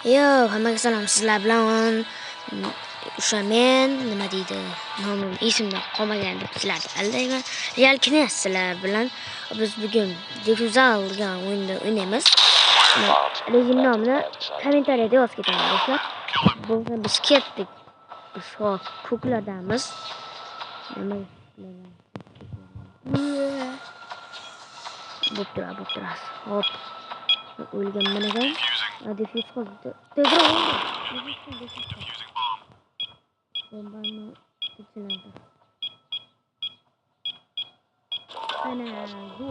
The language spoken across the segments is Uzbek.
Yo, hammaga salom. Sizlar bilan o'sha men nima deydi? Nomim esimda qolmagan deb sizlarga aldayman. Real Kines sizlar bilan biz bugun Defuzal degan o'yinda o'ynaymiz. Rejim nomini kommentariyada yozib ketaman do'stlar. Bo'lsa biz ketdik. Biz ko'klardamiz. Nima bo'ptura. Hop. O'lganman ekan. Defuz qildi. Tezroq bombani ichilantir. Ana, bu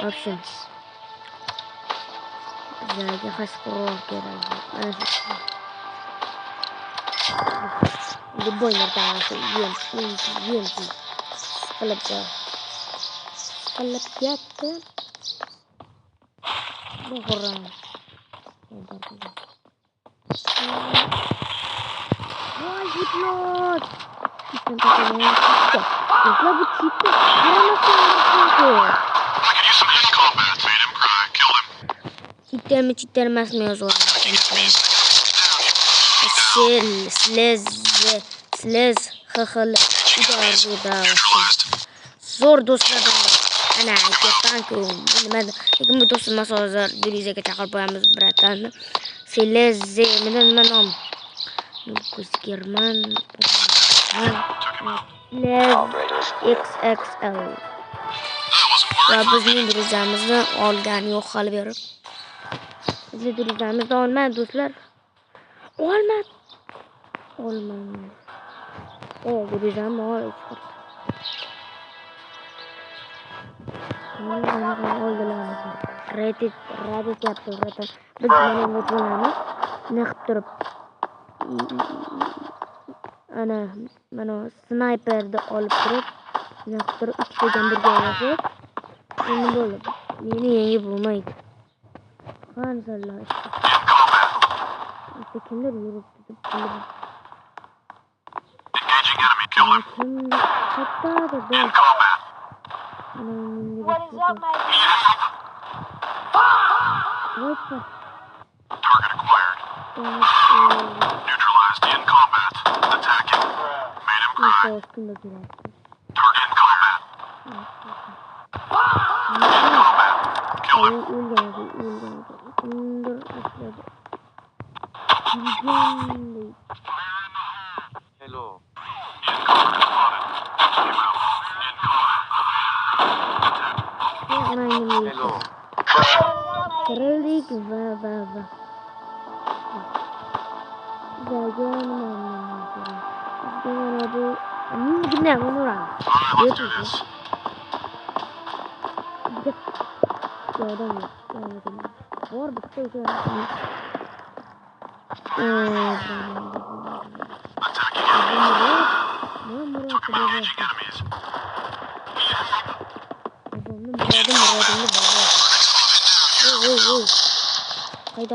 options. Bizlarga xasqoroq kerak. Любой нормальный ем. Скалопятка. Богора. Ой, гипноз. Читер emasmi yozyapman. Слез хахал zo'r do'stlardan ana aytayapman-ku nima lekin bu do'stim hozir dirizaga chaqirib qo'yamiz bratani seleze nima nom German XXL va bizning dirizamizni olgan yo'q hali berib bizning dirizamizni olmadi do'stlar olmadi dirizam oldilar Reddit yaptı. Biz mana bu bo'lamiz. Ne qilib turib. Ana mana sniperni olib turib, ne qilib turib ikkitadan birga olib, endi bo'ldi. Meni yangi bo'lmaydi. Qansallar. Kimdir yuribdi deb bildim. Kim kattadir. What is up, my dude? Target acquired. Neutralized in combat. Attacking. Made him cry. Target in combat. Kill him. Hello. Hello. Kırıldık va.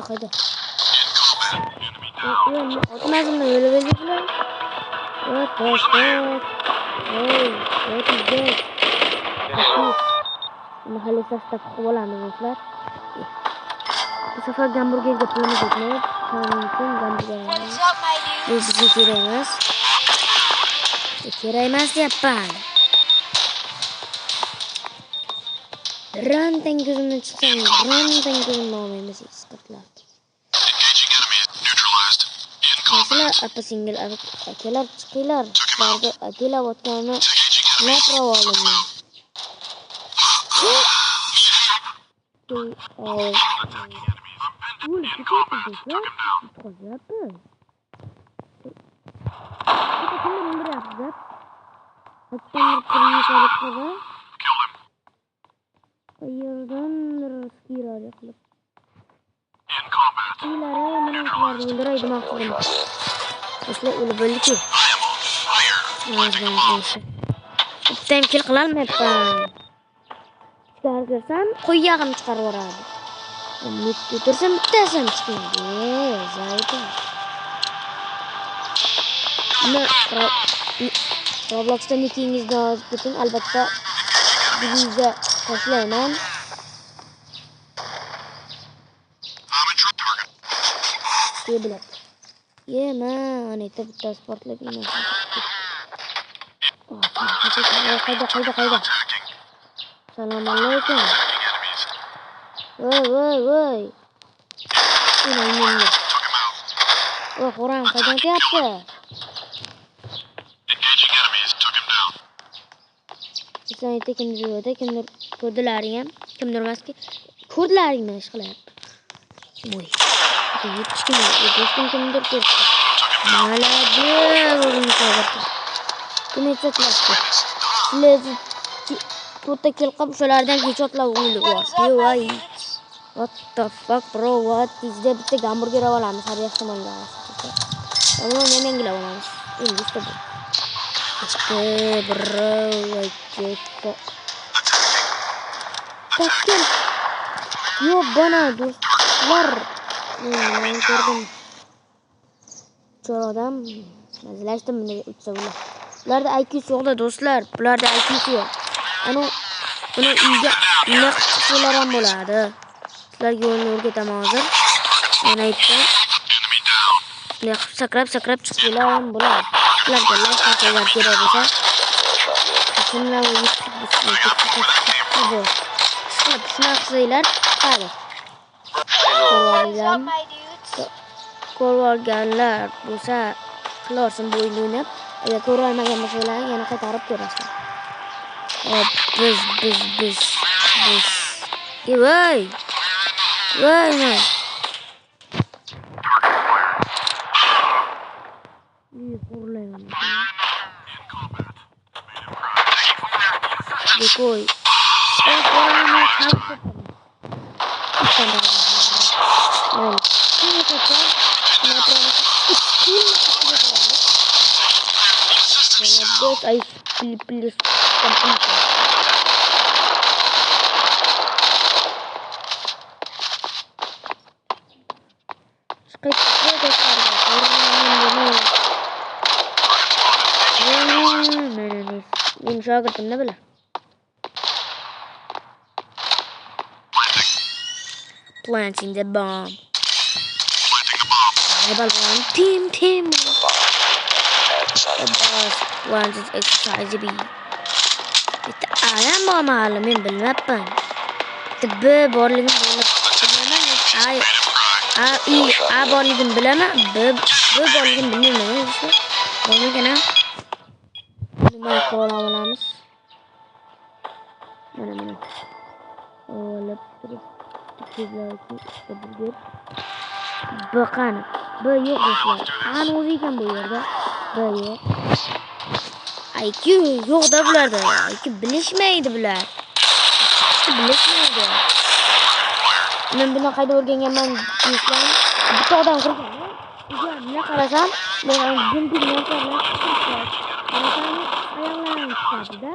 Hayda. Atmazım da öyle verecekler. Evet. What is that? Mahalle safta kovalandı dostlar. Bu sefer hamburger yapmamız gerekiyor. Hamburger. What is up, my dude? Bu bizi kiremez yapan. Ranten gözümden çıksam, ranten gözümden olmayımız iskatlar. Mesela apa single akelar çıkılar, barda akela vatanı ne provalım mı? Asli o'lib bo'ldi-ku. Temkil qilolmayapman. Chiqargarsam qo'y yog'ini chiqarib yuboradi. Bitta tursam bittasam chiqadi. Zayda. Roblox'ta nickingizni yozib keting. Albatta bizga tashlayman. Yebilar. Yema, anita bitta sportlik emas. Qayda. Assalomu alaykum. Voy. Voy, xo'ram qaydan kelyapti? Engaging enemies. Took him down. Sanayda kimdir yo'qda, kimdir ko'rdilaring ham, kimdir emaski. Ko'rdilaringni ish qilyapti. Voy. Do'stim kimdir ko'rdi. Malades, o'zini ko'rdi. Kim echaklashdi? Sizlar to'rtta kill qilib shulardan hechotlab o'ldi. Voy. What the fuck, bro? What is that? Bitta hamburger olamiz har ehtimolga. Ammo menga olamiz. Endi işte bu. Bro, Takil. Yo bana do'stlar. Men ko'rdim. Cho'rodan mazlashdim bunga o'tsa bular. Bularda IQ'si yo'qda do'stlar. Bularda IQ'si yo'q. Ana buni uyga nima qilsalar ham bo'ladi. Sizlarga yo'lni o'rgataman hozir. Mana aytdim. Sakrab chiqsalar ham bo'ladi. Sizlarga like qilsalar kerak bo'lsa. Shundan qilsanglar chiqadi. Ko'rganlar bo'lsa qilarsin bu o'yinni. Agar ko'rolmagan bo'lsalar yana qaytarib ko'rasizlar. Hop, biz. Voy. Decoy. Please complete. Ben şagirdim ne bile. Planting the bomb. Team. The boss wants his exercise to be. Adam olmalı men bilmabman. Tibbi borligini bilaman. Borligini bilaman. B borligini bilmayman. Bo'lmay kana. Nima qilamiz? Mana. Olib turib. Bakana. B yo'q do'stlar. Qani o'zi ekan bu yerda. B yo'q. IQ yo'q-da bularda. IQ bilishmaydi bular. Men buni qayda o'rganganman deysam, bitta odam qilgan. Nima qarasam, men jimdik narsalarni qarasam, oyoqlarim chiqadi-da.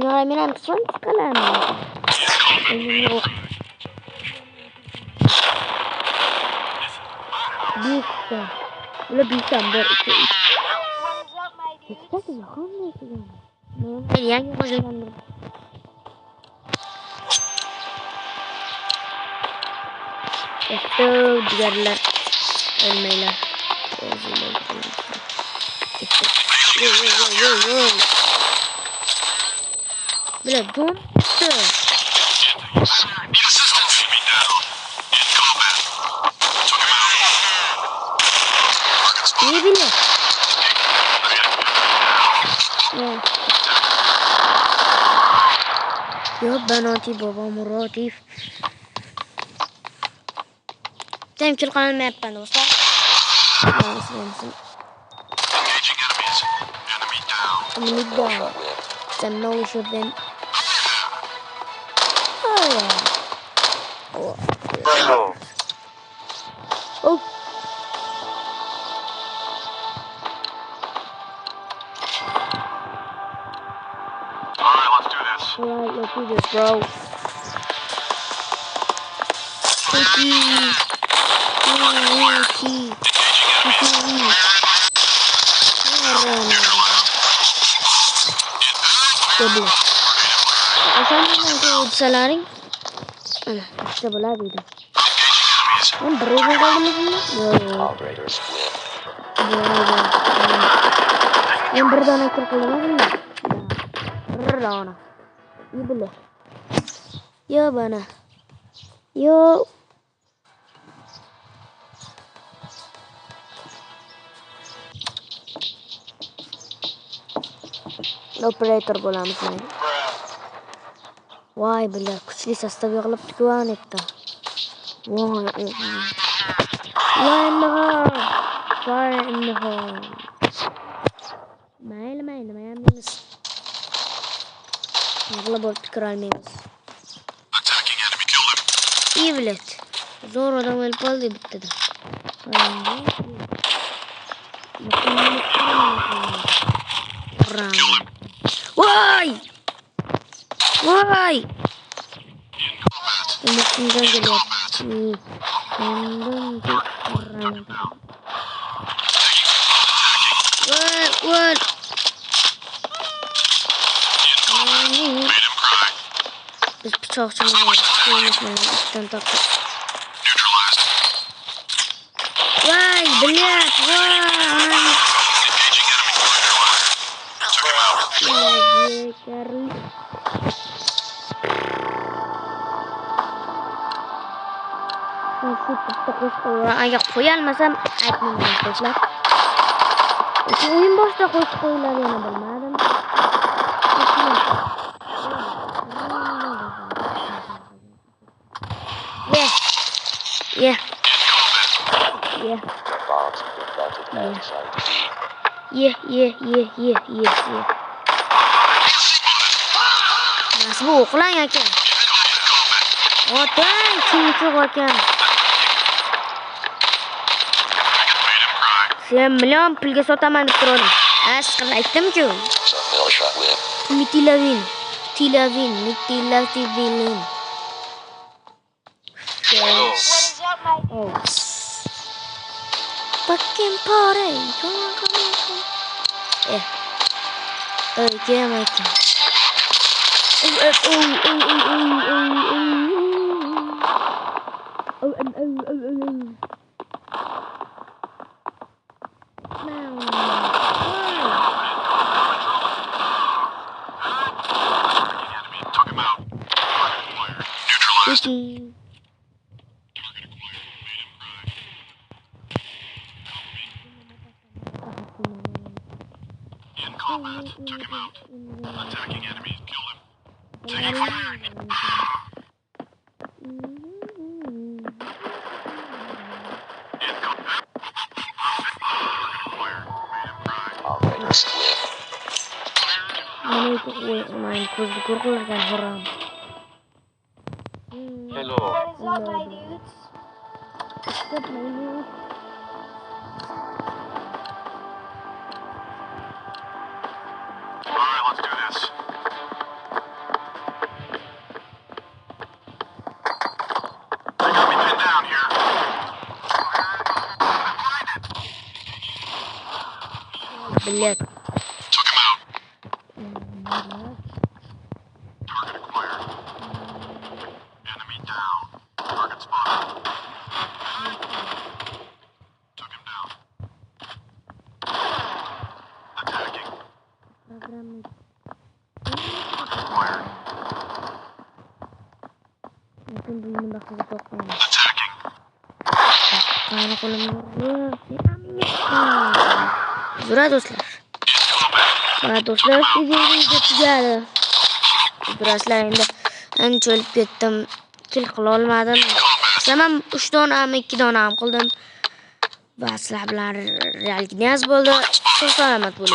Men ham chiqaman. Bitta. Ular bitam bir ikki. Bitta yo'qmi? Men yangi qo'shilgandim. Diğerler ölmeyler. Böyle dondu. İyi bile. Yok ben anti babam Muradif. Temkil qilmayapman do'stlar. Enemy down. Some knowledge of them. Oh yeah. Oh. Alright, let's do this, bro. Thank you. Debla. O'shandan ko'rsalaring. Ana, ikkita bo'ladi edi. Men bir o'zim qoldimmi? Yo'q. Operator split. Men bir dona kill qildim. Bir dona. Ibli. Yo bana. Yo. Operator bo'lamiz men. Voy bilar, kuchli sostav yig'ilibdi-ku anetda. Voy. Fire in the hole. Mayli, mayamiz. Yig'ilib bo'lib kirolmaymiz. Attacking enemy killed him. Evlet. Zo'r odam o'lib qoldi bittada. Voy! Voy! Mungkin gelyapti. Voy! Biz pichoqchimiz ishdan topdik. Neutralized. Voy, bilyat, voy! Engaging enemy. Took him out. Agar qo'yalmasam aytmayman do'stlar. O'yin boshida qo'shib qo'yiladi yana bilmadim. Yeah. Bombs planted at site. Yeah. Nasıl bu o'qlang ekan? Otang chimchuq ekan. Sen million pulga sotaman deb turdim. Asqil aytdim-ku. Some middle shot whip. Mitilavin. What is up, my dude? Oh. Fucking party. Come on. Okay, Michael. Took him out. Neutralized. In combat. Took him out. Attacking enemy. Killed him. Taking fire. In combat. Fire. Made him cry. Operator split. Main kurang haram. Hello. What is up, my dudes? Alright, let's do this. They got me pinned down here. Блядь. Took him out. Target acquired. Enemy down. Target spotted. Took him down. Attacking. Acquired. Mungkin belum bakal topeng. Attacking. Karena kalau menurut Zura do'stlar. Va do'stlar, videoga tugadi. Do'stlar, endi ancha o'lib ketdim. Kill qila olmadim. Islamam 3 dona ham 2 dona ham qildim. Va sizlar bilan real gnyaz bo'ldi. Sog' salomat bo'ling.